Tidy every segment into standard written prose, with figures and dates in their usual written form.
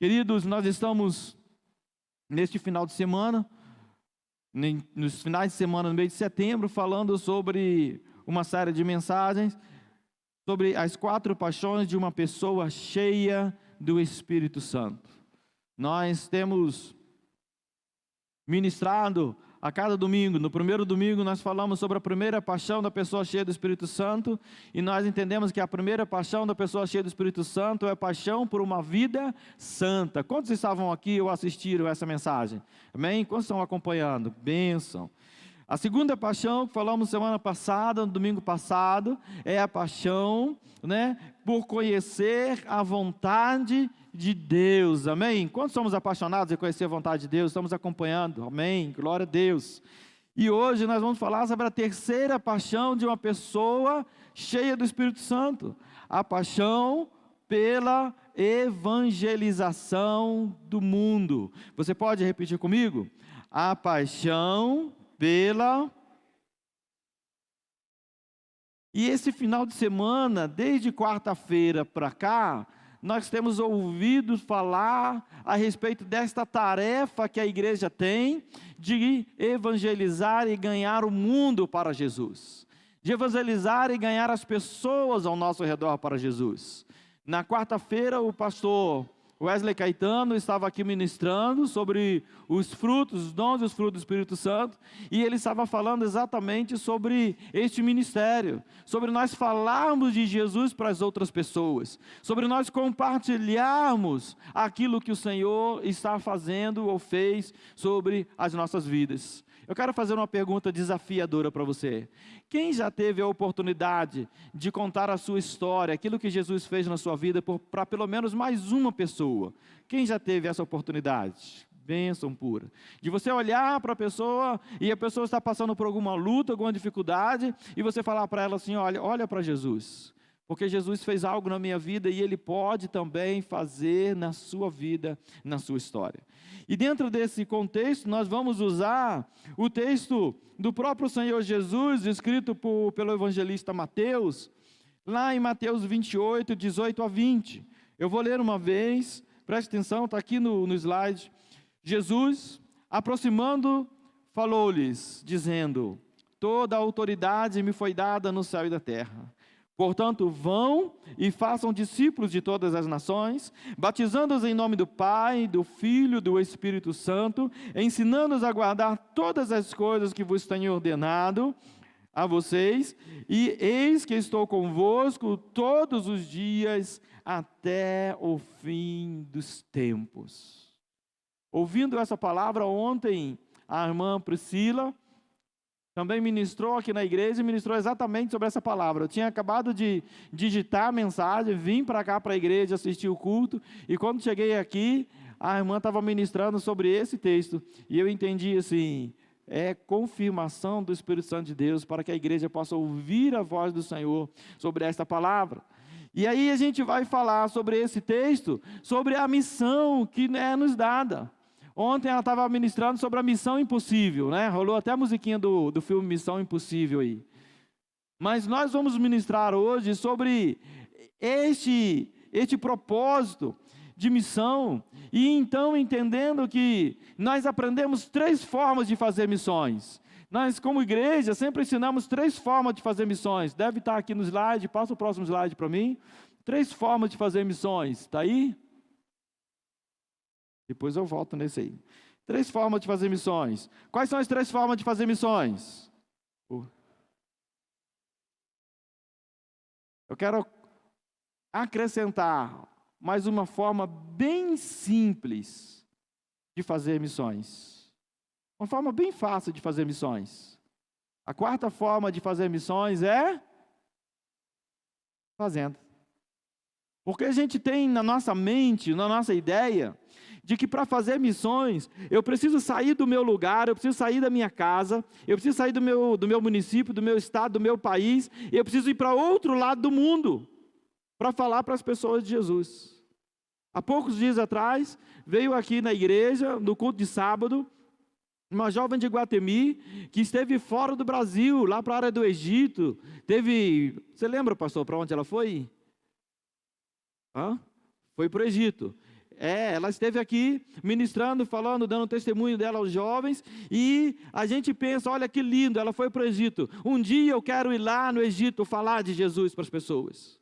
Queridos, nós estamos neste final de semana, nos finais de semana, no mês de setembro, falando sobre uma série de mensagens, sobre as 4 paixões de uma pessoa cheia do Espírito Santo. Nós temos ministrado a cada domingo. No primeiro domingo nós falamos sobre a primeira paixão da pessoa cheia do Espírito Santo, e nós entendemos que a primeira paixão da pessoa cheia do Espírito Santo é a paixão por uma vida santa. Quantos estavam aqui ou assistiram essa mensagem? Amém? Quantos estão acompanhando? Bênção. A segunda paixão que falamos semana passada, no domingo passado, é a paixão, por conhecer a vontade de Deus, amém? Quantos somos apaixonados em conhecer a vontade de Deus? Estamos acompanhando, amém? Glória a Deus. E hoje nós vamos falar sobre a terceira paixão de uma pessoa cheia do Espírito Santo, a paixão pela evangelização do mundo. Você pode repetir comigo? A paixão pela... E esse final de semana, desde quarta-feira para cá, nós temos ouvido falar a respeito desta tarefa que a igreja tem de evangelizar e ganhar o mundo para Jesus. De evangelizar e ganhar as pessoas ao nosso redor para Jesus. Na quarta-feira, o pastor Wesley Caetano estava aqui ministrando sobre os frutos, os dons e os frutos do Espírito Santo, e ele estava falando exatamente sobre este ministério, sobre nós falarmos de Jesus para as outras pessoas, sobre nós compartilharmos aquilo que o Senhor está fazendo ou fez sobre as nossas vidas. Eu quero fazer uma pergunta desafiadora para você. Quem já teve a oportunidade de contar a sua história, aquilo que Jesus fez na sua vida, para pelo menos mais uma pessoa? Quem já teve essa oportunidade? Bênção pura. De você olhar para a pessoa e a pessoa está passando por alguma luta, alguma dificuldade, e você falar para ela assim, olha para Jesus. Porque Jesus fez algo na minha vida e Ele pode também fazer na sua vida, na sua história. E dentro desse contexto, nós vamos usar o texto do próprio Senhor Jesus, escrito pelo evangelista Mateus, lá em Mateus 28, 18 a 20. Eu vou ler uma vez, preste atenção, está aqui no slide. Jesus, aproximando, falou-lhes, dizendo: toda a autoridade me foi dada no céu e na terra. Portanto, vão e façam discípulos de todas as nações, batizando-os em nome do Pai, do Filho e do Espírito Santo, ensinando-os a guardar todas as coisas que vos tenho ordenado a vocês, e eis que estou convosco todos os dias até o fim dos tempos. Ouvindo essa palavra ontem, a irmã Priscila também ministrou aqui na igreja e ministrou exatamente sobre essa palavra. Eu tinha acabado de digitar a mensagem, vim para cá para a igreja assistir o culto, e quando cheguei aqui, a irmã estava ministrando sobre esse texto, e eu entendi assim, é confirmação do Espírito Santo de Deus, para que a igreja possa ouvir a voz do Senhor sobre esta palavra. E aí a gente vai falar sobre esse texto, sobre a missão que é nos dada. Ontem ela estava ministrando sobre a missão impossível, Rolou até a musiquinha do filme Missão Impossível aí. Mas nós vamos ministrar hoje sobre este propósito de missão, e então entendendo que nós aprendemos 3 formas de fazer missões. Nós, como igreja, sempre ensinamos 3 formas de fazer missões. Deve estar aqui no slide, passa o próximo slide para mim. 3 formas de fazer missões, está aí? Depois eu volto nesse aí. 3 formas de fazer missões. Quais são as 3 formas de fazer missões? Eu quero acrescentar mais uma forma bem simples de fazer missões. Uma forma bem fácil de fazer missões. A 4ª forma de fazer missões é fazendo. Porque a gente tem na nossa mente, na nossa ideia, de que para fazer missões, eu preciso sair do meu lugar, eu preciso sair da minha casa, eu preciso sair do meu município, do meu estado, do meu país, e eu preciso ir para outro lado do mundo, para falar para as pessoas de Jesus. Há poucos dias atrás, veio aqui na igreja, no culto de sábado, uma jovem de Iguatemi, que esteve fora do Brasil, lá para a área do Egito, você lembra, pastor, para onde ela foi? Foi para o Egito. Ela esteve aqui ministrando, falando, dando testemunho dela aos jovens, e a gente pensa, olha que lindo, ela foi para o Egito. Um dia eu quero ir lá no Egito falar de Jesus para as pessoas.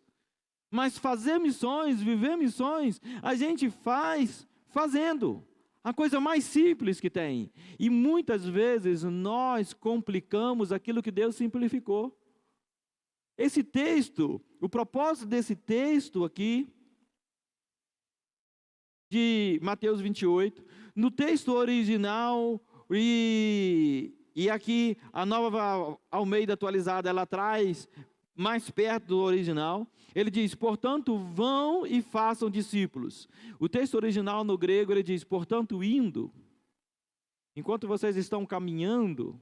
Mas fazer missões, viver missões, a gente faz fazendo. A coisa mais simples que tem. E muitas vezes nós complicamos aquilo que Deus simplificou. Esse texto, o propósito desse texto aqui, de Mateus 28, no texto original, e aqui a Nova Almeida atualizada, ela traz mais perto do original, ele diz, portanto, vão e façam discípulos. O texto original no grego, ele diz, portanto, indo, enquanto vocês estão caminhando,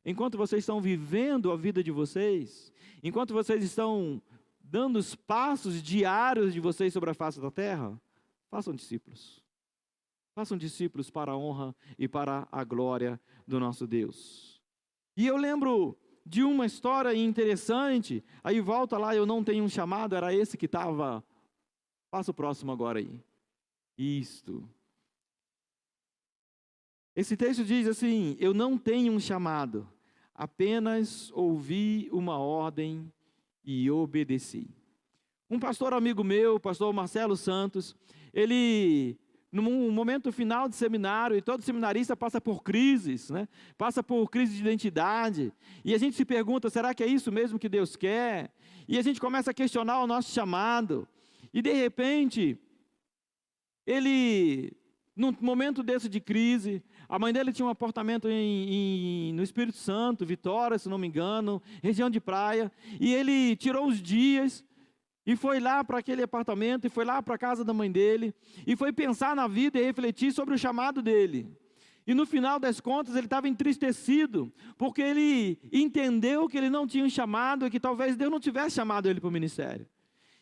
enquanto vocês estão vivendo a vida de vocês, enquanto vocês estão dando os passos diários de vocês sobre a face da terra, façam discípulos. Façam discípulos para a honra e para a glória do nosso Deus. E eu lembro de uma história interessante, aí volta lá, eu não tenho um chamado, era esse que estava, passa o próximo agora aí. Isto. Esse texto diz assim, eu não tenho um chamado, apenas ouvi uma ordem e obedeci. Um pastor amigo meu, o pastor Marcelo Santos, ele, num momento final de seminário, e todo seminarista passa por crises, né? Passa por crise de identidade, e a gente se pergunta, será que é isso mesmo que Deus quer? E a gente começa a questionar o nosso chamado, e de repente, ele, num momento desse de crise, a mãe dele tinha um apartamento no Espírito Santo, Vitória, se não me engano, região de praia, e ele tirou os dias, e foi lá para aquele apartamento, e foi lá para a casa da mãe dele, e foi pensar na vida e refletir sobre o chamado dele. E no final das contas ele estava entristecido, porque ele entendeu que ele não tinha um chamado, e que talvez Deus não tivesse chamado ele para o ministério.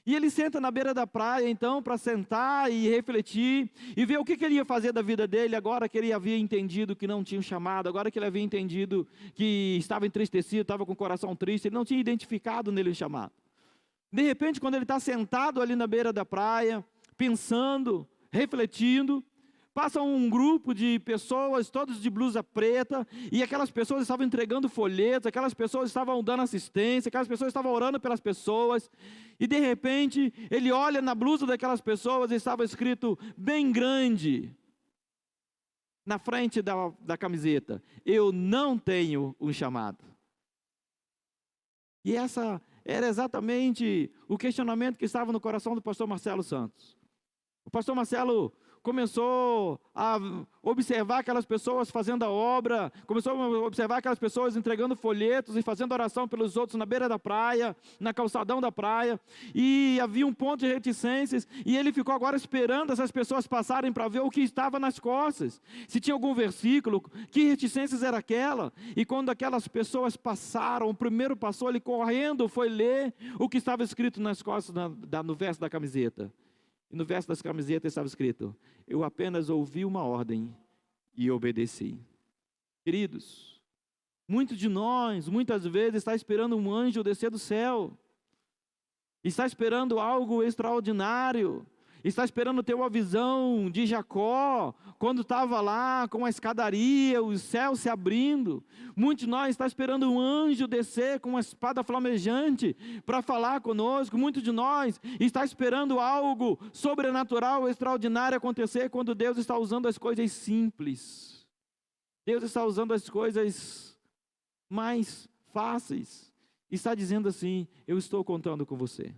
E ele senta na beira da praia, então, para sentar e refletir, e ver o que ele ia fazer da vida dele, agora que ele havia entendido que não tinha um chamado, agora que ele havia entendido que estava entristecido, estava com o coração triste, ele não tinha identificado nele o chamado. De repente, quando ele está sentado ali na beira da praia, pensando, refletindo, passa um grupo de pessoas, todos de blusa preta, e aquelas pessoas estavam entregando folhetos, aquelas pessoas estavam dando assistência, aquelas pessoas estavam orando pelas pessoas, e de repente, ele olha na blusa daquelas pessoas e estava escrito bem grande, na frente da camiseta, eu não tenho um chamado. E essa era exatamente o questionamento que estava no coração do pastor Marcelo Santos. O pastor Marcelo começou a observar aquelas pessoas fazendo a obra, começou a observar aquelas pessoas entregando folhetos e fazendo oração pelos outros na beira da praia, na calçadão da praia, e havia um ponto de reticências, e ele ficou agora esperando essas pessoas passarem para ver o que estava nas costas, se tinha algum versículo, que reticências era aquela, e quando aquelas pessoas passaram, o primeiro passou, ele correndo foi ler o que estava escrito nas costas, no verso da camiseta. E no verso das camisetas estava escrito, eu apenas ouvi uma ordem e obedeci. Queridos, muitos de nós, muitas vezes, está esperando um anjo descer do céu, está esperando algo extraordinário, está esperando ter uma visão de Jacó, quando estava lá com a escadaria, o céu se abrindo. Muitos de nós está esperando um anjo descer com uma espada flamejante para falar conosco. Muitos de nós está esperando algo sobrenatural, extraordinário acontecer, quando Deus está usando as coisas simples. Deus está usando as coisas mais fáceis. Está dizendo assim, eu estou contando com você.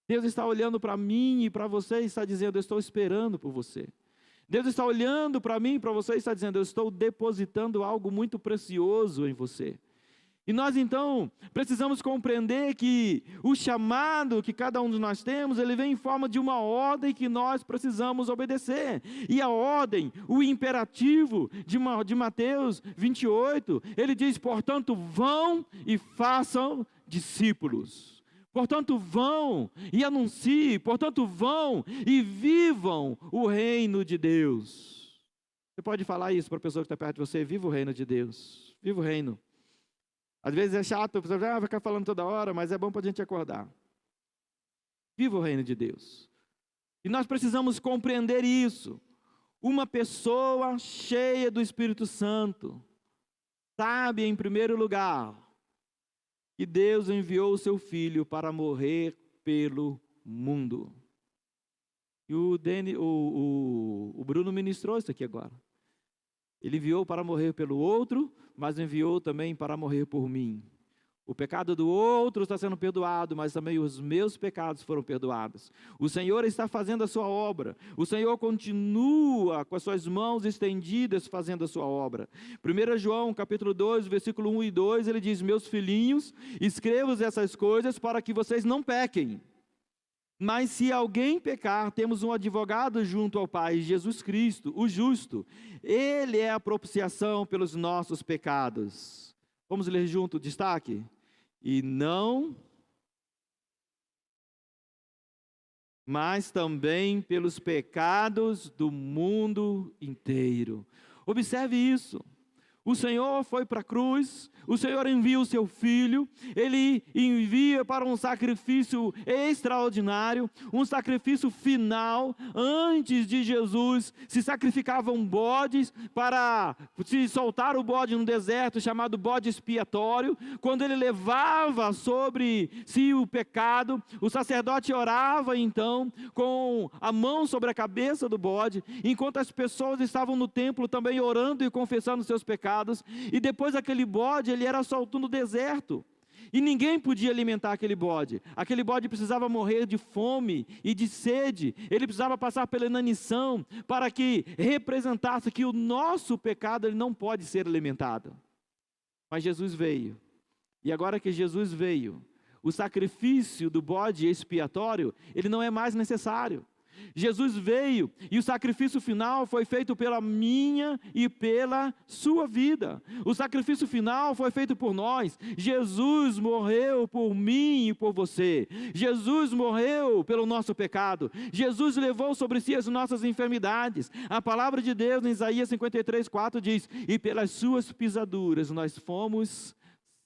Deus está olhando para mim e para você e está dizendo, eu estou esperando por você. Deus está olhando para mim e para você e está dizendo, eu estou depositando algo muito precioso em você. E nós então precisamos compreender que o chamado que cada um de nós temos, ele vem em forma de uma ordem que nós precisamos obedecer. E a ordem, o imperativo de Mateus 28, ele diz, portanto, vão e façam discípulos. Portanto, vão e anunciem, portanto, vão e vivam o reino de Deus. Você pode falar isso para a pessoa que está perto de você, viva o reino de Deus, viva o reino. Às vezes é chato, a pessoa vai ficar falando toda hora, mas é bom para a gente acordar. Viva o reino de Deus. E nós precisamos compreender isso. Uma pessoa cheia do Espírito Santo sabe, em primeiro lugar, que Deus enviou o seu Filho para morrer pelo mundo. E o Bruno ministrou isso aqui agora. Ele enviou para morrer pelo outro, mas enviou também para morrer por mim. O pecado do outro está sendo perdoado, mas também os meus pecados foram perdoados. O Senhor está fazendo a sua obra. O Senhor continua com as suas mãos estendidas fazendo a sua obra. 1 João capítulo 2, versículo 1 e 2, ele diz: meus filhinhos, escrevo essas coisas para que vocês não pequem. Mas se alguém pecar, temos um advogado junto ao Pai, Jesus Cristo, o justo. Ele é a propiciação pelos nossos pecados. Vamos ler junto o destaque? E não, mas também pelos pecados do mundo inteiro. Observe isso. O Senhor foi para a cruz, o Senhor envia o seu Filho, Ele envia para um sacrifício extraordinário, um sacrifício final. Antes de Jesus, se sacrificavam bodes para se soltar o bode no deserto, chamado bode expiatório. Quando ele levava sobre si o pecado, o sacerdote orava então com a mão sobre a cabeça do bode, enquanto as pessoas estavam no templo também orando e confessando seus pecados. E depois aquele bode, ele era solto no deserto, e ninguém podia alimentar aquele bode precisava morrer de fome e de sede, ele precisava passar pela inanição, para que representasse que o nosso pecado ele não pode ser alimentado. Mas Jesus veio, e agora que Jesus veio, o sacrifício do bode expiatório, ele não é mais necessário. Jesus veio e o sacrifício final foi feito pela minha e pela sua vida. O sacrifício final foi feito por nós. Jesus morreu por mim e por você. Jesus morreu pelo nosso pecado. Jesus levou sobre si as nossas enfermidades. A palavra de Deus em Isaías 53:4 diz: e pelas suas pisaduras nós fomos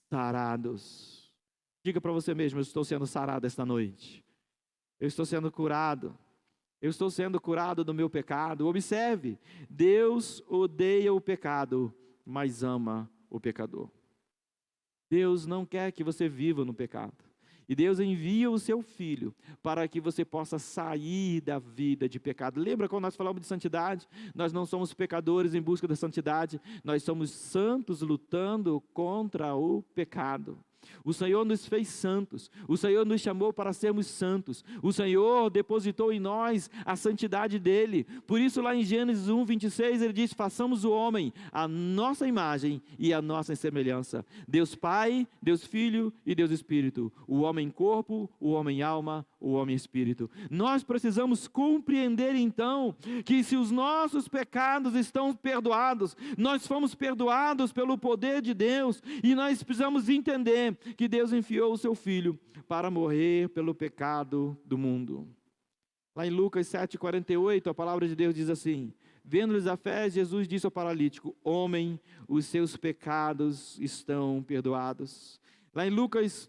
sarados. Diga para você mesmo: eu estou sendo sarado esta noite. Eu estou sendo curado. Eu estou sendo curado do meu pecado. Observe, Deus odeia o pecado, mas ama o pecador. Deus não quer que você viva no pecado. E Deus envia o seu Filho para que você possa sair da vida de pecado. Lembra quando nós falamos de santidade? Nós não somos pecadores em busca da santidade. Nós somos santos lutando contra o pecado. O Senhor nos fez santos, o Senhor nos chamou para sermos santos, o Senhor depositou em nós a santidade dEle. Por isso lá em Gênesis 1:26 ele diz: façamos o homem a nossa imagem e a nossa semelhança. Deus Pai, Deus Filho e Deus Espírito. O homem corpo, o homem alma, o homem espírito. Nós precisamos compreender então que se os nossos pecados estão perdoados, nós fomos perdoados pelo poder de Deus, e nós precisamos entender que Deus enviou o seu Filho para morrer pelo pecado do mundo. Lá em Lucas 7:48, a palavra de Deus diz assim: vendo-lhes a fé, Jesus disse ao paralítico: homem, os seus pecados estão perdoados. Lá em Lucas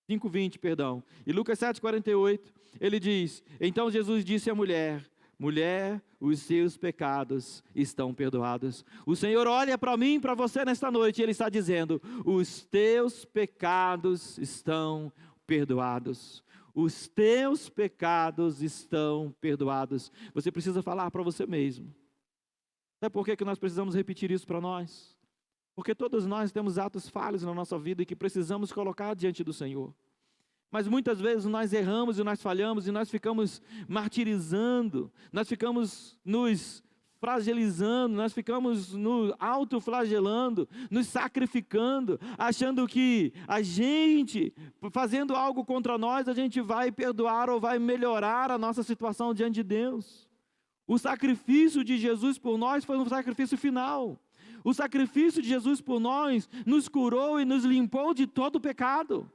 5:20, perdão. E Lucas 7:48, ele diz: então Jesus disse à mulher: mulher, os seus pecados estão perdoados. O Senhor olha para mim e para você nesta noite, e Ele está dizendo: os teus pecados estão perdoados. Os teus pecados estão perdoados. Você precisa falar para você mesmo. Sabe por que nós precisamos repetir isso para nós? Porque todos nós temos atos falhos na nossa vida e que precisamos colocar diante do Senhor. Mas muitas vezes nós erramos e nós falhamos e nós ficamos martirizando, nós ficamos nos fragilizando, nós ficamos nos autoflagelando, nos sacrificando, achando que a gente, fazendo algo contra nós, a gente vai perdoar ou vai melhorar a nossa situação diante de Deus. O sacrifício de Jesus por nós foi um sacrifício final. O sacrifício de Jesus por nós nos curou e nos limpou de todo o pecado.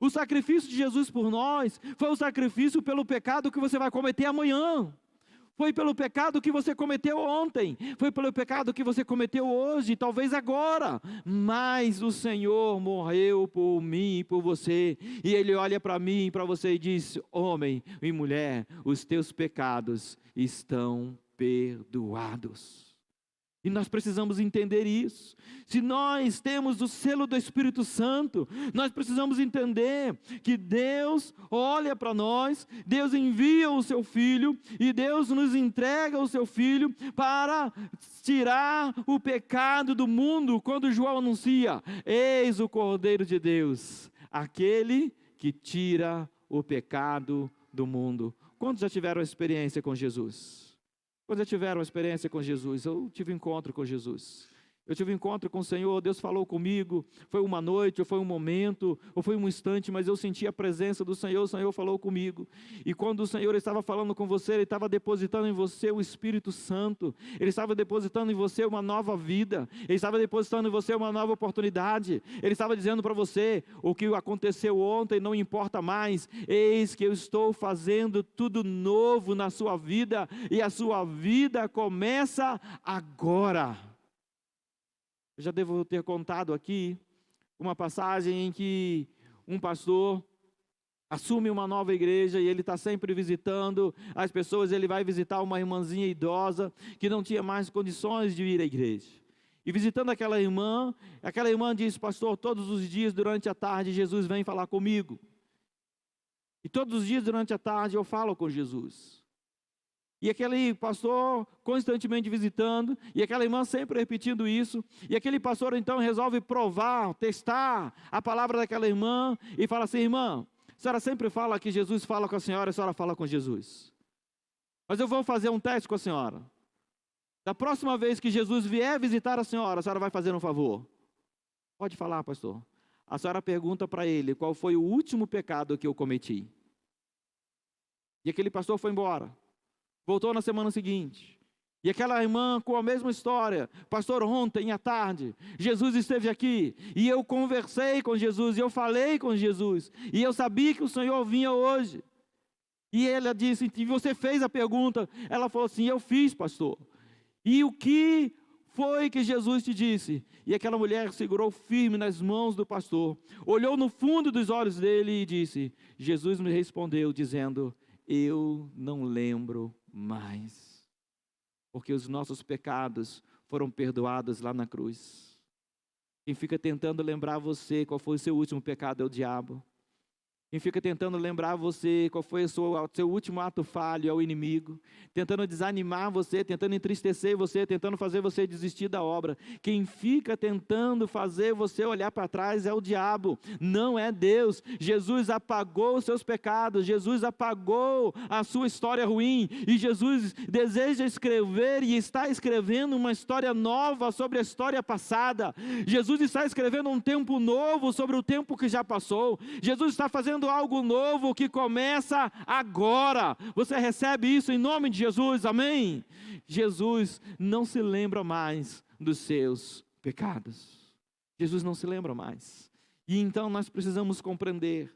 O sacrifício de Jesus por nós foi o sacrifício pelo pecado que você vai cometer amanhã. Foi pelo pecado que você cometeu ontem, foi pelo pecado que você cometeu hoje, talvez agora, mas o Senhor morreu por mim e por você, e Ele olha para mim e para você e diz: homem e mulher, os teus pecados estão perdoados. E nós precisamos entender isso. Se nós temos o selo do Espírito Santo, nós precisamos entender que Deus olha para nós, Deus envia o seu Filho, e Deus nos entrega o seu Filho para tirar o pecado do mundo. Quando João anuncia: eis o Cordeiro de Deus, aquele que tira o pecado do mundo. Quantos já tiveram experiência com Jesus? Quando já tiveram uma experiência com Jesus? Eu tive um encontro com Jesus. Eu tive um encontro com o Senhor, Deus falou comigo, foi uma noite, ou foi um momento, ou foi um instante, mas eu senti a presença do Senhor, o Senhor falou comigo. E quando o Senhor estava falando com você, Ele estava depositando em você o Espírito Santo, Ele estava depositando em você uma nova vida, Ele estava depositando em você uma nova oportunidade, Ele estava dizendo para você: o que aconteceu ontem não importa mais, eis que eu estou fazendo tudo novo na sua vida, e a sua vida começa agora. Eu já devo ter contado aqui uma passagem em que um pastor assume uma nova igreja e ele está sempre visitando as pessoas. Ele vai visitar uma irmãzinha idosa que não tinha mais condições de ir à igreja. E visitando aquela irmã diz: pastor, todos os dias durante a tarde Jesus vem falar comigo. E todos os dias durante a tarde eu falo com Jesus. E aquele pastor constantemente visitando, e aquela irmã sempre repetindo isso, e aquele pastor então resolve provar, testar a palavra daquela irmã, e fala assim: irmã, a senhora sempre fala que Jesus fala com a senhora fala com Jesus. Mas eu vou fazer um teste com a senhora. Da próxima vez que Jesus vier visitar a senhora vai fazer um favor. Pode falar, pastor. A senhora pergunta para ele: qual foi o último pecado que eu cometi? E aquele pastor foi embora. Voltou na semana seguinte. E aquela irmã com a mesma história: pastor, ontem à tarde, Jesus esteve aqui, e eu conversei com Jesus, e eu falei com Jesus, e eu sabia que o Senhor vinha hoje. E ela disse: e você fez a pergunta? Ela falou assim: eu fiz, pastor. E o que foi que Jesus te disse? E aquela mulher segurou firme nas mãos do pastor, olhou no fundo dos olhos dele e disse: Jesus me respondeu dizendo: eu não lembro mais, porque os nossos pecados foram perdoados lá na cruz. Quem fica tentando lembrar você qual foi o seu último pecado é o diabo. Quem fica tentando lembrar você qual foi o seu último ato falho é o inimigo, tentando desanimar você, tentando entristecer você, tentando fazer você desistir da obra. Quem fica tentando fazer você olhar para trás é o diabo, não é Deus. Jesus apagou os seus pecados, Jesus apagou a sua história ruim, e Jesus deseja escrever e está escrevendo uma história nova sobre a história passada. Jesus está escrevendo um tempo novo sobre o tempo que já passou. Jesus está fazendo algo novo que começa agora. Você recebe isso em nome de Jesus, amém? Jesus não se lembra mais dos seus pecados. Jesus não se lembra mais. E então nós precisamos compreender.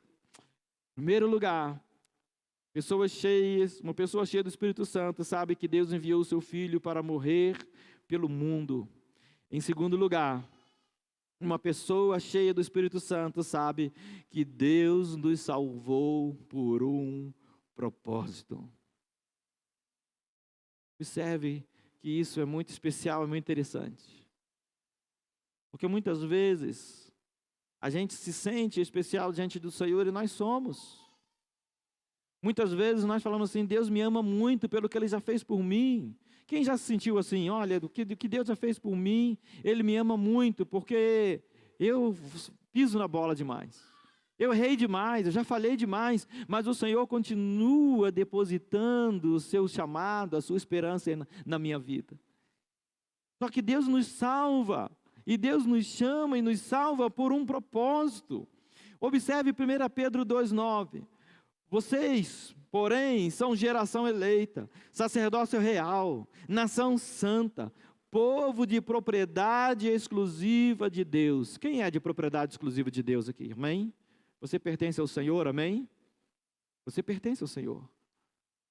Em primeiro lugar, uma pessoa cheia do Espírito Santo sabe que Deus enviou o seu Filho para morrer pelo mundo. Em segundo lugar, uma pessoa cheia do Espírito Santo sabe que Deus nos salvou por um propósito. Observe que isso é muito especial, é muito interessante. Porque muitas vezes a gente se sente especial diante do Senhor, e nós somos. Muitas vezes nós falamos assim: Deus me ama muito pelo que Ele já fez por mim. Quem já se sentiu assim? Olha, do que Deus já fez por mim, Ele me ama muito, porque eu piso na bola demais. Eu errei demais, eu já falei demais, mas o Senhor continua depositando o seu chamado, a sua esperança na minha vida. Só que Deus nos salva, e Deus nos chama e nos salva por um propósito. Observe 1 Pedro 2,9. Vocês, porém, são geração eleita, sacerdócio real, nação santa, povo de propriedade exclusiva de Deus. Quem é de propriedade exclusiva de Deus aqui? Amém? Você pertence ao Senhor, amém? Você pertence ao Senhor.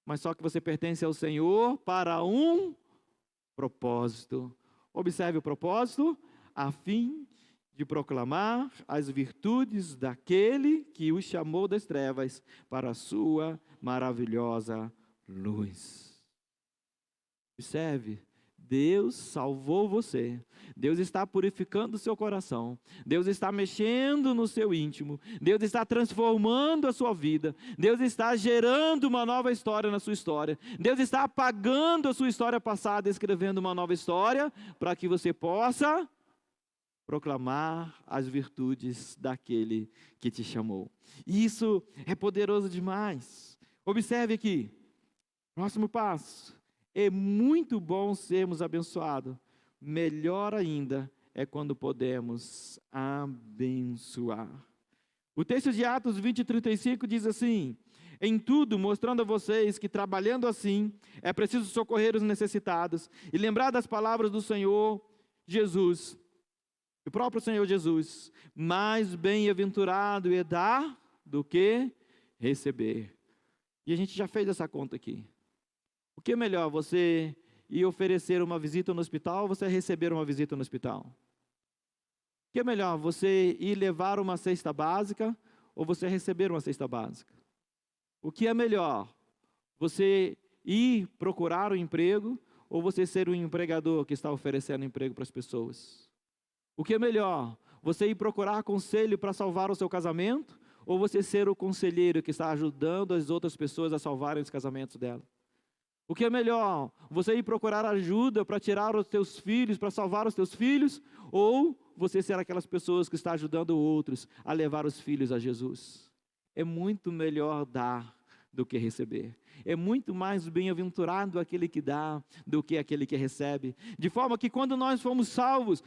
mas só que você pertence ao Senhor para um propósito. Observe o propósito, a fim de proclamar as virtudes daquele que os chamou das trevas para a sua maravilhosa luz. Observe, Deus salvou você, Deus está purificando o seu coração, Deus está mexendo no seu íntimo, Deus está transformando a sua vida, Deus está gerando uma nova história na sua história, Deus está apagando a sua história passada, escrevendo uma nova história, para que você possa proclamar as virtudes daquele que te chamou. Isso é poderoso demais. Observe aqui, próximo passo. É muito bom sermos abençoados. Melhor ainda é quando podemos abençoar. O texto de Atos 20:35 diz assim: em tudo, mostrando a vocês que trabalhando assim, é preciso socorrer os necessitados e lembrar das palavras do Senhor Jesus, o próprio Senhor Jesus, mais bem-aventurado é dar do que receber. E a gente já fez essa conta aqui. O que é melhor, você ir oferecer uma visita no hospital ou você receber uma visita no hospital? O que é melhor, você ir levar uma cesta básica ou você receber uma cesta básica? O que é melhor, você ir procurar um emprego ou você ser um empregador que está oferecendo emprego para as pessoas? O que é melhor, você ir procurar conselho para salvar o seu casamento ou você ser o conselheiro que está ajudando as outras pessoas a salvarem os casamentos dela? O que é melhor, você ir procurar ajuda para tirar os teus filhos, para salvar os teus filhos, ou você ser aquelas pessoas que estão ajudando outros a levar os filhos a Jesus? É muito melhor dar do que receber. É muito mais bem-aventurado aquele que dá do que aquele que recebe. De forma que quando nós fomos salvos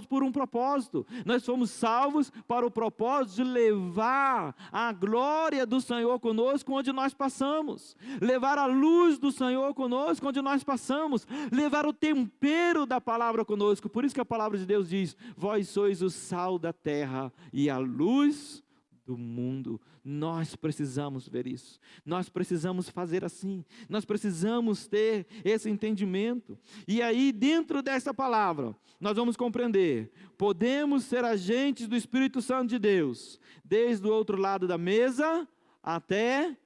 por um propósito. Nós fomos salvos para o propósito de levar a glória do Senhor conosco onde nós passamos. Levar a luz do Senhor conosco onde nós passamos. Levar o tempero da palavra conosco. Por isso que a palavra de Deus diz: vós sois o sal da terra e a luz do mundo. Nós precisamos ver isso, nós precisamos fazer assim, nós precisamos ter esse entendimento. E aí, dentro dessa palavra, nós vamos compreender, podemos ser agentes do Espírito Santo de Deus, desde o outro lado da mesa até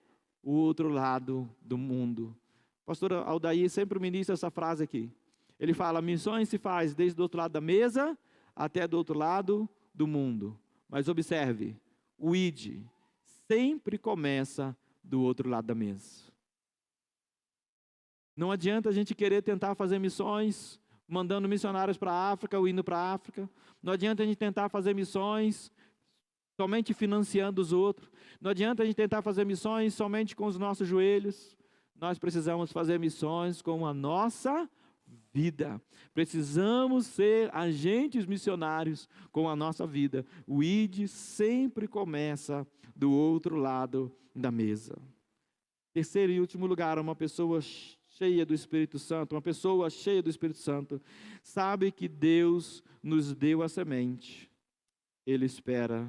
o outro lado do mundo. O pastor Aldair sempre ministra essa frase aqui, ele fala: missões se faz desde o outro lado da mesa até do outro lado do mundo. Mas observe, o ID sempre começa do outro lado da mesa. Não adianta a gente querer tentar fazer missões, mandando missionários para a África ou indo para a África. Não adianta a gente tentar fazer missões somente financiando os outros. Não adianta a gente tentar fazer missões somente com os nossos joelhos. Nós precisamos fazer missões com a nossa vida. Precisamos ser agentes missionários com a nossa vida. O ID sempre começa do outro lado da mesa. Terceiro e último lugar, uma pessoa cheia do Espírito Santo, uma pessoa cheia do Espírito Santo, sabe que Deus nos deu a semente. Ele espera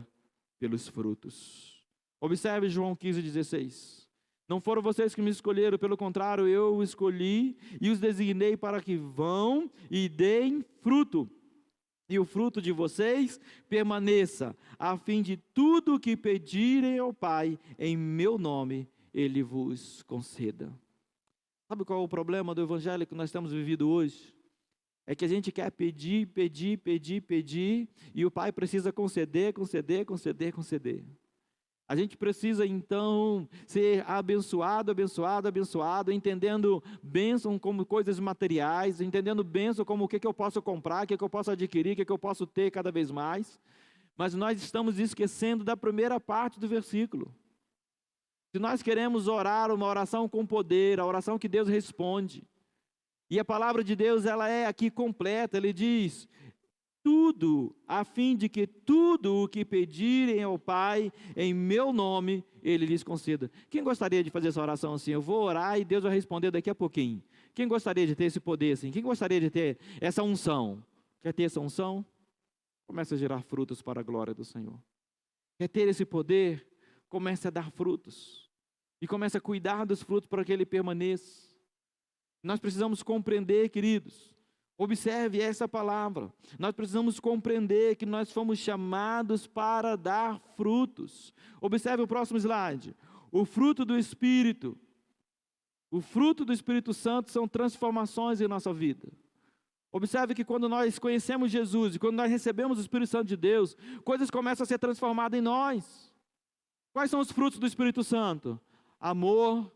pelos frutos. Observe João 15:16. Não foram vocês que me escolheram, pelo contrário, eu os escolhi e os designei para que vão e deem fruto. E o fruto de vocês permaneça, a fim de tudo o que pedirem ao Pai, em meu nome, Ele vos conceda. Sabe qual é o problema do evangelho que nós temos vivido hoje? É que a gente quer pedir, e o Pai precisa conceder. A gente precisa então ser abençoado, entendendo bênção como coisas materiais, entendendo bênção como o que eu posso comprar, o que eu posso adquirir, o que eu posso ter cada vez mais. Mas nós estamos esquecendo da primeira parte do versículo. Se nós queremos orar uma oração com poder, a oração que Deus responde, e a palavra de Deus ela é aqui completa, ele diz: tudo, a fim de que tudo o que pedirem ao Pai, em meu nome, Ele lhes conceda. Quem gostaria de fazer essa oração assim? Eu vou orar e Deus vai responder daqui a pouquinho. Quem gostaria de ter esse poder assim? Quem gostaria de ter essa unção? Quer ter essa unção? Comece a gerar frutos para a glória do Senhor. Quer ter esse poder? Comece a dar frutos. e comece a cuidar dos frutos para que ele permaneça. Nós precisamos compreender, queridos, observe essa palavra, nós precisamos compreender que nós fomos chamados para dar frutos. Observe o próximo slide. O fruto do Espírito Santo são transformações em nossa vida. Observe que quando nós conhecemos Jesus e quando nós recebemos o Espírito Santo de Deus, coisas começam a ser transformadas em nós. Quais são os frutos do Espírito Santo? Amor,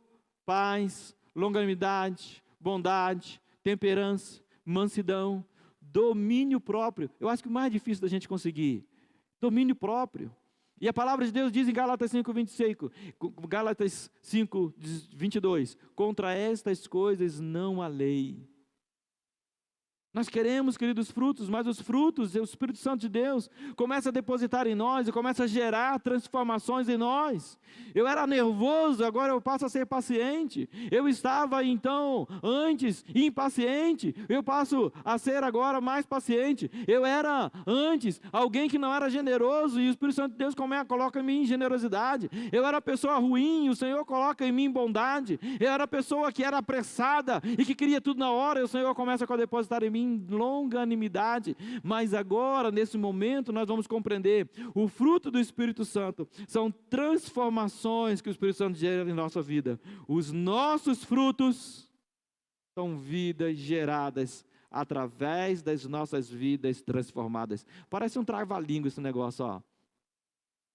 paz, longanimidade, bondade, temperança, mansidão, domínio próprio. Eu acho que o mais difícil da gente conseguir, domínio próprio. E a palavra de Deus diz em Gálatas 5:22, contra estas coisas não há lei. Nós queremos, queridos, frutos, mas os frutos, o Espírito Santo de Deus começa a depositar em nós e começa a gerar transformações em nós. Eu era nervoso, agora eu passo a ser paciente. Eu estava então antes impaciente, eu passo a ser agora mais paciente. Eu era antes alguém que não era generoso e o Espírito Santo de Deus coloca em mim generosidade. Eu era pessoa ruim, o Senhor coloca em mim bondade. Eu era pessoa que era apressada e que queria tudo na hora, e o Senhor começa a depositar em mim longanimidade. Mas agora, nesse momento, nós vamos compreender o fruto do Espírito Santo são transformações que o Espírito Santo gera em nossa vida. Os nossos frutos são vidas geradas através das nossas vidas transformadas. Parece um trava-língua esse negócio, ó.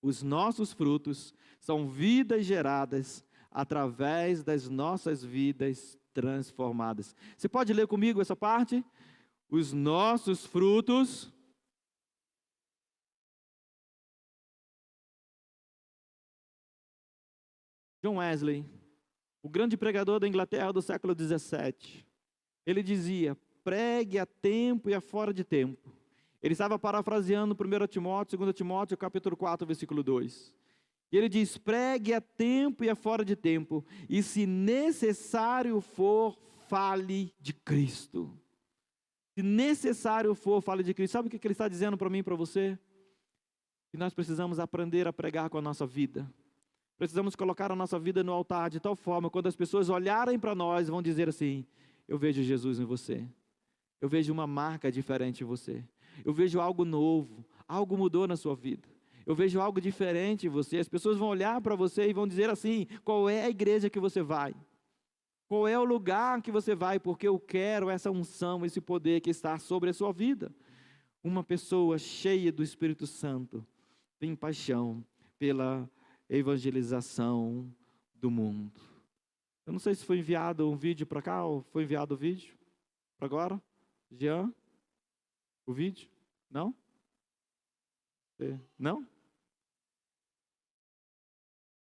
Os nossos frutos são vidas geradas através das nossas vidas transformadas. Você pode ler comigo essa parte? Os nossos frutos John Wesley, o grande pregador da Inglaterra do século 17, ele dizia: pregue a tempo e a fora de tempo. Ele estava parafraseando 1 Timóteo, 2 Timóteo, capítulo 4, versículo 2. E ele diz: pregue a tempo e a fora de tempo, e se necessário for, fale de Cristo. Se necessário for, fale de Cristo. Sabe o que ele está dizendo para mim e para você? Que nós precisamos aprender a pregar com a nossa vida. Precisamos colocar a nossa vida no altar de tal forma, quando as pessoas olharem para nós, vão dizer assim: eu vejo Jesus em você. Eu vejo uma marca diferente em você. Eu vejo algo novo, algo mudou na sua vida. Eu vejo algo diferente em você. As pessoas vão olhar para você e vão dizer assim: qual é a igreja que você vai? Qual é o lugar que você vai? Porque eu quero essa unção, esse poder que está sobre a sua vida. Uma pessoa cheia do Espírito Santo tem paixão pela evangelização do mundo. Eu não sei se foi enviado um vídeo para cá, ou foi enviado o vídeo para agora? Jean? O vídeo? Não? Não?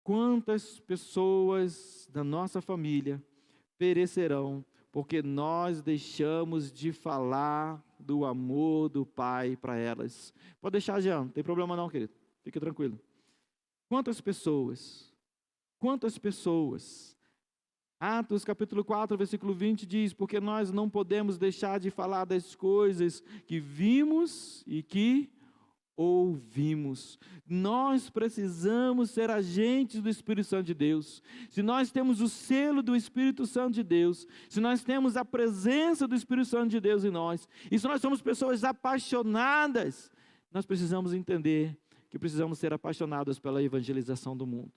Quantas pessoas da nossa família perecerão, porque nós deixamos de falar do amor do Pai para elas? Pode deixar, Jean, não tem problema não, querido, fique tranquilo. Quantas pessoas, Atos capítulo 4, versículo 20 diz: porque nós não podemos deixar de falar das coisas que vimos e que ouvimos. Nós precisamos ser agentes do Espírito Santo de Deus. Se nós temos o selo do Espírito Santo de Deus, se nós temos a presença do Espírito Santo de Deus em nós, e se nós somos pessoas apaixonadas, nós precisamos entender que precisamos ser apaixonados pela evangelização do mundo.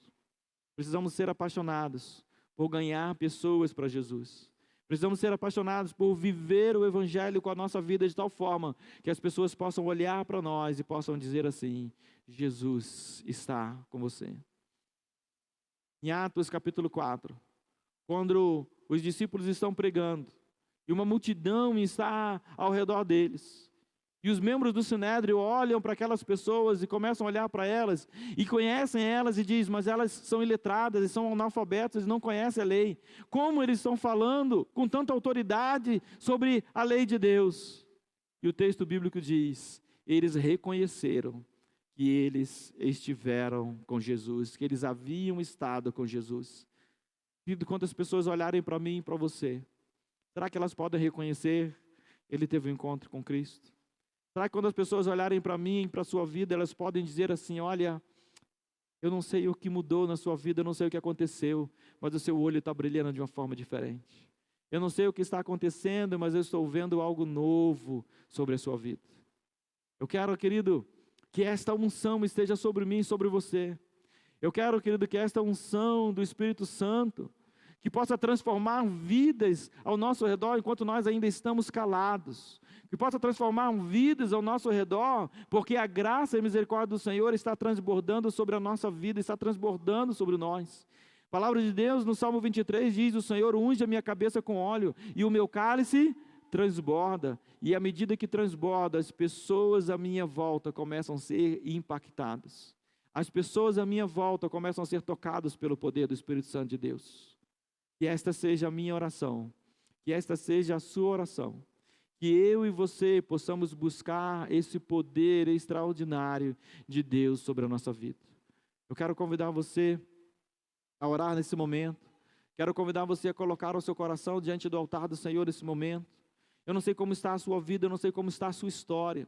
Precisamos ser apaixonados por ganhar pessoas para Jesus. Precisamos ser apaixonados por viver o Evangelho com a nossa vida de tal forma que as pessoas possam olhar para nós e possam dizer assim: Jesus está com você. Em Atos capítulo 4, quando os discípulos estão pregando e uma multidão está ao redor deles, e os membros do Sinédrio olham para aquelas pessoas e começam a olhar para elas, e conhecem elas e dizem: mas elas são iletradas, e são analfabetas, e não conhecem a lei. Como eles estão falando com tanta autoridade sobre a lei de Deus? E o texto bíblico diz: eles reconheceram que eles estiveram com Jesus, que eles haviam estado com Jesus. E quando as pessoas olharem para mim e para você, será que elas podem reconhecer ele teve um encontro com Cristo? Será que quando as pessoas olharem para mim, para a sua vida, elas podem dizer assim: olha, Eu não sei o que mudou na sua vida, eu não sei o que aconteceu, mas o seu olho está brilhando de uma forma diferente. Eu não sei o que está acontecendo, mas eu estou vendo algo novo sobre a sua vida. Eu quero, querido, que esta unção esteja sobre mim e sobre você. Eu quero, querido, que esta unção do Espírito Santo, que possa transformar vidas ao nosso redor enquanto nós ainda estamos calados. Que possa transformar vidas ao nosso redor, porque a graça e a misericórdia do Senhor está transbordando sobre a nossa vida, está transbordando sobre nós. A palavra de Deus no Salmo 23 diz: o Senhor unge a minha cabeça com óleo e o meu cálice transborda. E à medida que transborda, as pessoas à minha volta começam a ser impactadas. As pessoas à minha volta começam a ser tocadas pelo poder do Espírito Santo de Deus. Que esta seja a minha oração, que esta seja a sua oração, que eu e você possamos buscar esse poder extraordinário de Deus sobre a nossa vida. Eu quero convidar você a orar nesse momento, quero convidar você a colocar o seu coração diante do altar do Senhor nesse momento. Eu não sei como está a sua vida, eu não sei como está a sua história,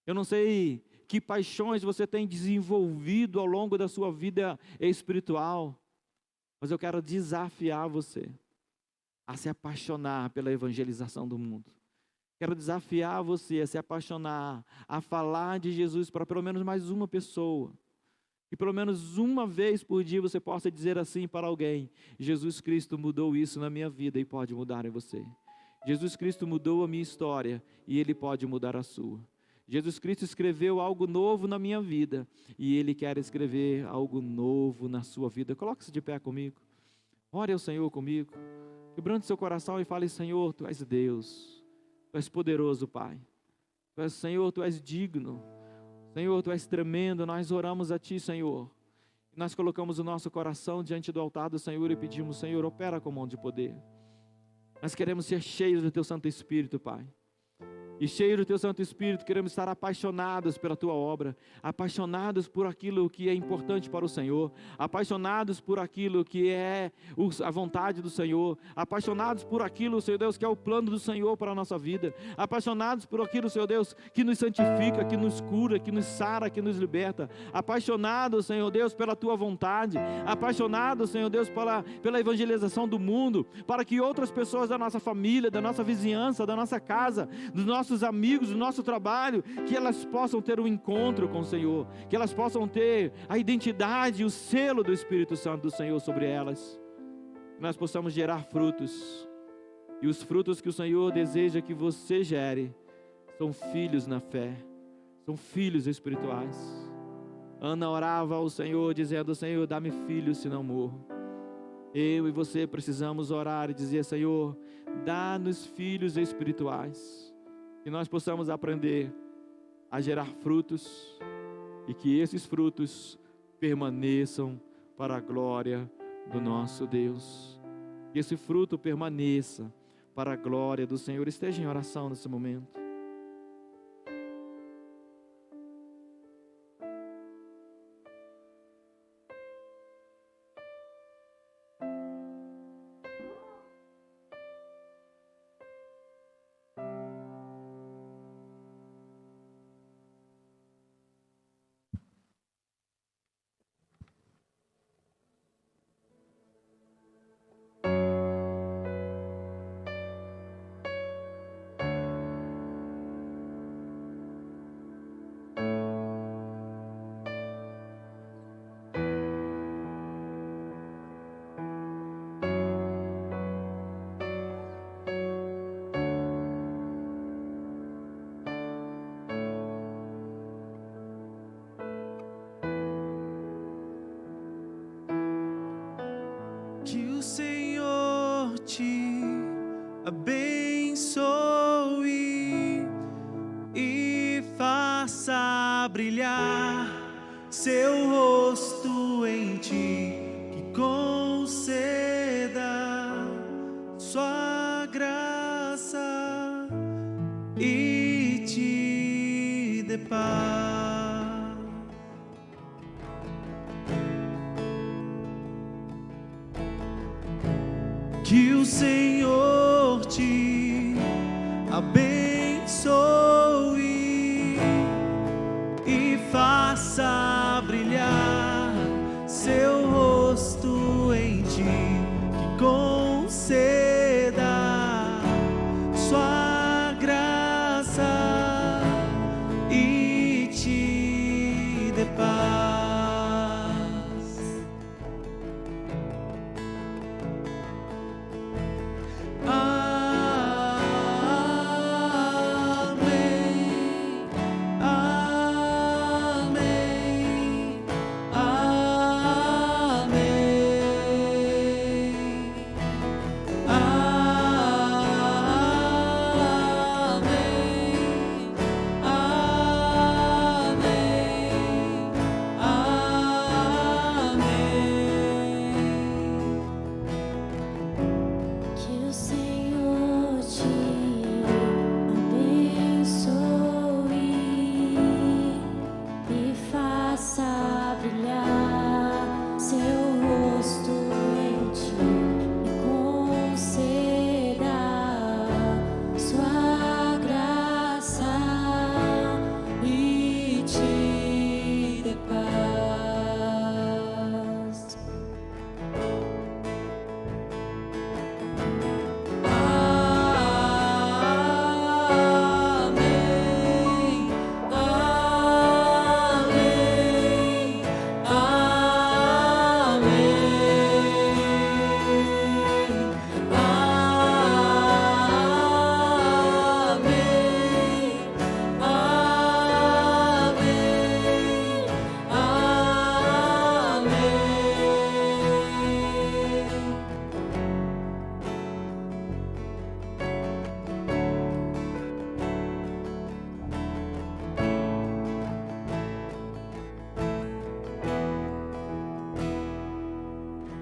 eu não sei que paixões você tem desenvolvido ao longo da sua vida espiritual, mas eu quero desafiar você a se apaixonar pela evangelização do mundo. Quero desafiar você a se apaixonar, a falar de Jesus para pelo menos mais uma pessoa. E pelo menos uma vez por dia você possa dizer assim para alguém: Jesus Cristo mudou isso na minha vida e pode mudar em você. Jesus Cristo mudou a minha história e Ele pode mudar a sua. Jesus Cristo escreveu algo novo na minha vida e Ele quer escrever algo novo na sua vida. Coloque-se de pé comigo. Ore ao Senhor comigo. Quebrante seu coração e fale: Senhor, Tu és Deus. Tu és poderoso, Pai. Tu és, Senhor, Tu és digno. Senhor, Tu és tremendo. Nós oramos a Ti, Senhor. Nós colocamos o nosso coração diante do altar do Senhor e pedimos: Senhor, opera com mão de poder. Nós queremos ser cheios do Teu Santo Espírito, Pai. E cheio do Teu Santo Espírito, queremos estar apaixonados pela Tua obra, apaixonados por aquilo que é importante para o Senhor, apaixonados por aquilo que é a vontade do Senhor, apaixonados por aquilo, Senhor Deus, que é o plano do Senhor para a nossa vida, apaixonados por aquilo, Senhor Deus, que nos santifica, que nos cura, que nos sara, que nos liberta, apaixonados, Senhor Deus, pela Tua vontade, apaixonados, Senhor Deus, pela evangelização do mundo, para que outras pessoas da nossa família, da nossa vizinhança, da nossa casa, dos nossos amigos, do nosso trabalho, que elas possam ter um encontro com o Senhor, que elas possam ter a identidade e o selo do Espírito Santo do Senhor sobre elas, que nós possamos gerar frutos, e os frutos que o Senhor deseja que você gere, são filhos na fé, são filhos espirituais. Ana orava ao Senhor, dizendo: Senhor, dá-me filhos, senão morro. Eu e você precisamos orar e dizer: Senhor, dá-nos filhos espirituais, que nós possamos aprender a gerar frutos e que esses frutos permaneçam para a glória do nosso Deus. Que esse fruto permaneça para a glória do Senhor. Esteja em oração nesse momento. Que o Senhor te abençoe e faça brilhar seu rosto em ti, que conceda sua graça e te dê paz. Que o Senhor te abençoe e faça brilhar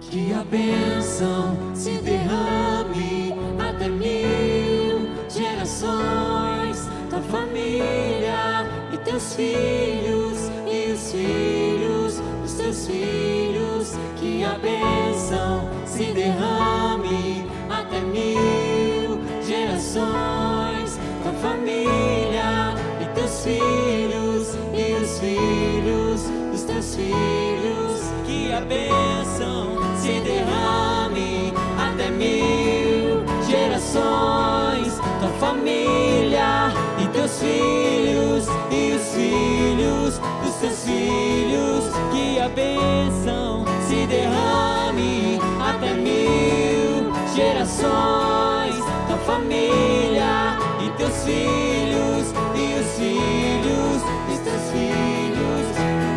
que a bênção se derrame até 1000 gerações, tua família e teus filhos e os filhos dos teus filhos, que a bênção se derrame até 1000 gerações, tua família e teus filhos e os filhos dos teus filhos, que a bênção se derrame até 1000 gerações, tua família e teus filhos e os filhos dos teus filhos, que a bênção se derrame até 1000 gerações, tua família e teus filhos e os filhos dos teus filhos,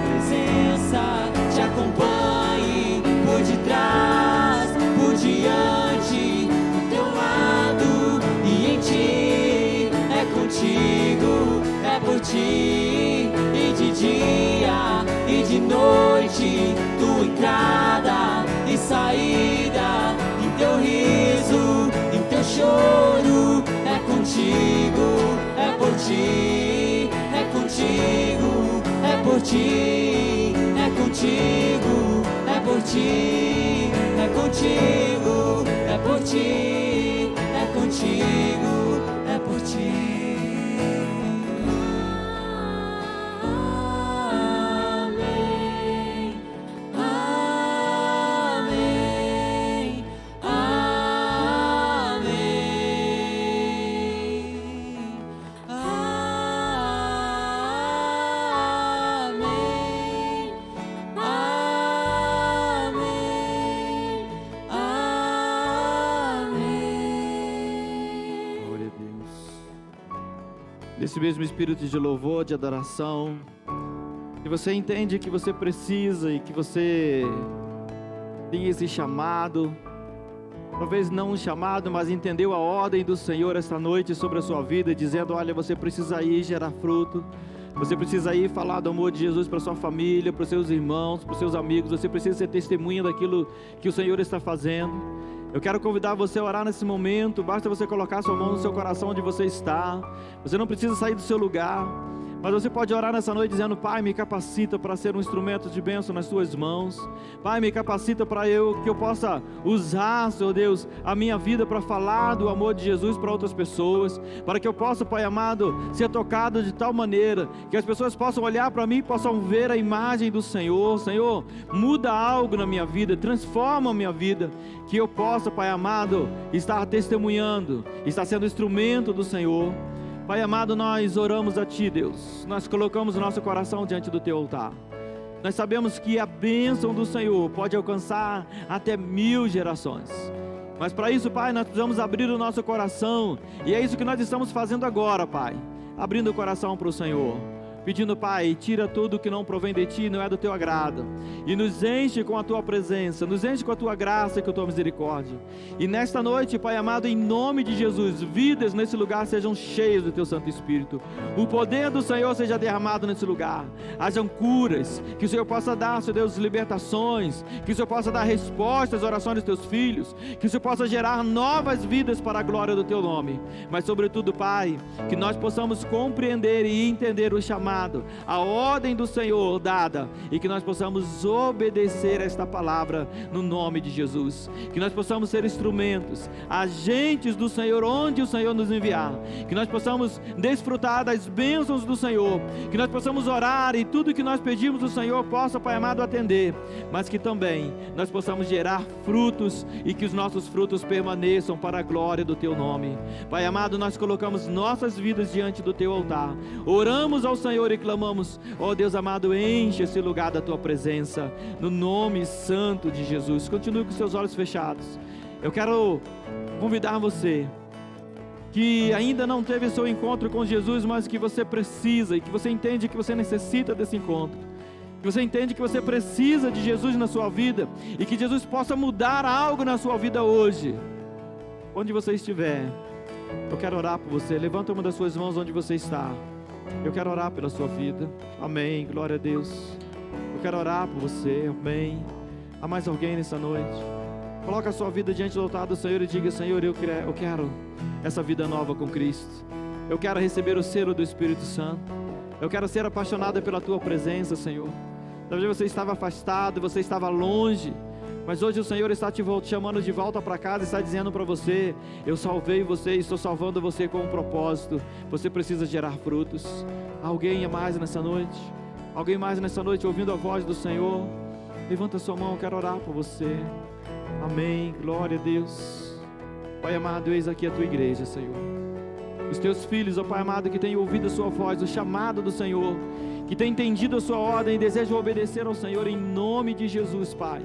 presença te acompanhe por detrás, por diante, do teu lado e em ti, é contigo, é por ti, e de dia e de noite, tua entrada e saída, em teu riso, em teu choro, é contigo, é por ti, é contigo, é por ti, é contigo, é por ti, é contigo, é por ti, é contigo, é por ti. Nesse mesmo espírito de louvor, de adoração, se você entende que você precisa e que você tem esse chamado, talvez não um chamado, mas entendeu a ordem do Senhor esta noite sobre a sua vida, dizendo: olha, você precisa ir gerar fruto, você precisa ir falar do amor de Jesus para sua família, para os seus irmãos, para os seus amigos, você precisa ser testemunha daquilo que o Senhor está fazendo. Eu quero convidar você a orar nesse momento. Basta você colocar sua mão no seu coração onde você está. Você não precisa sair do seu lugar, mas você pode orar nessa noite dizendo: Pai, me capacita para ser um instrumento de bênção nas tuas mãos. Pai, me capacita para que eu possa usar, Senhor Deus, a minha vida para falar do amor de Jesus para outras pessoas, para que eu possa, Pai amado, ser tocado de tal maneira que as pessoas possam olhar para mim e possam ver a imagem do Senhor. Senhor, muda algo na minha vida, transforma a minha vida, que eu possa, Pai amado, estar testemunhando, estar sendo instrumento do Senhor. Pai amado, nós oramos a Ti, Deus. Nós colocamos o nosso coração diante do Teu altar. Nós sabemos que a bênção do Senhor pode alcançar até 1000 gerações. Mas para isso, Pai, nós precisamos abrir o nosso coração. E é isso que nós estamos fazendo agora, Pai. Abrindo o coração para o Senhor. Pedindo: Pai, tira tudo que não provém de Ti, não é do Teu agrado, e nos enche com a Tua presença, nos enche com a Tua graça e com a Tua misericórdia. E nesta noite, Pai amado, em nome de Jesus, vidas nesse lugar sejam cheias do Teu Santo Espírito, o poder do Senhor seja derramado nesse lugar, hajam curas, que o Senhor possa dar, Senhor Deus, libertações, que o Senhor possa dar respostas às orações dos Teus filhos, que o Senhor possa gerar novas vidas para a glória do Teu nome. Mas sobretudo, Pai, que nós possamos compreender e entender o chamado, a ordem do Senhor dada, e que nós possamos obedecer a esta palavra no nome de Jesus, que nós possamos ser instrumentos, agentes do Senhor onde o Senhor nos enviar, que nós possamos desfrutar das bênçãos do Senhor, que nós possamos orar e tudo que nós pedimos o Senhor possa, Pai amado, atender, mas que também nós possamos gerar frutos e que os nossos frutos permaneçam para a glória do Teu nome. Pai amado, nós colocamos nossas vidas diante do Teu altar, oramos ao Senhor e clamamos: ó Deus amado, enche esse lugar da Tua presença, no nome santo de Jesus. Continue com seus olhos fechados. Eu quero convidar você que ainda não teve seu encontro com Jesus, mas que você precisa e que você entende que você necessita desse encontro, que você entende que você precisa de Jesus na sua vida e que Jesus possa mudar algo na sua vida hoje. Onde você estiver, eu quero orar por você. Levanta uma das suas mãos onde você está. Eu quero orar pela sua vida. Amém, glória a Deus. Eu quero orar por você, amém. Há mais alguém nessa noite? Coloca a sua vida diante do altar do Senhor e diga: Senhor, eu quero essa vida nova com Cristo. Eu quero receber o selo do Espírito Santo. Eu quero ser apaixonado pela Tua presença, Senhor. Talvez você estava afastado, você estava longe, mas hoje o Senhor está te chamando de volta para casa e está dizendo para você: eu salvei você e estou salvando você com um propósito. Você precisa gerar frutos. Alguém mais nessa noite? Alguém mais nessa noite ouvindo a voz do Senhor? Levanta sua mão, eu quero orar por você. Amém, glória a Deus. Pai amado, eis aqui a Tua igreja, Senhor. Os Teus filhos, ó Pai amado, que têm ouvido a Sua voz, o chamado do Senhor, que têm entendido a Sua ordem e desejam obedecer ao Senhor, em nome de Jesus, Pai.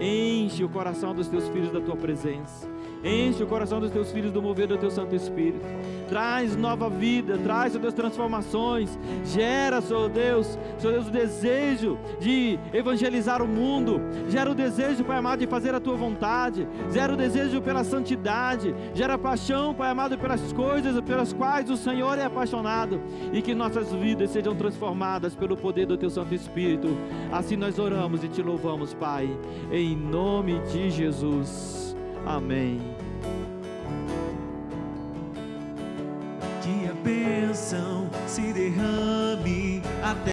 Enche o coração dos Teus filhos da Tua presença. Enche o coração dos Teus filhos do mover do Teu Santo Espírito. Traz nova vida, traz, Senhor Deus, transformações. Gera, Senhor Deus, o desejo de evangelizar o mundo. Gera o desejo, Pai amado, de fazer a Tua vontade. Gera o desejo pela santidade. Gera paixão, Pai amado, pelas coisas pelas quais o Senhor é apaixonado. E que nossas vidas sejam transformadas pelo poder do Teu Santo Espírito. Assim nós oramos e Te louvamos, Pai, em nome de Jesus. Amém. Que a bênção se derrame até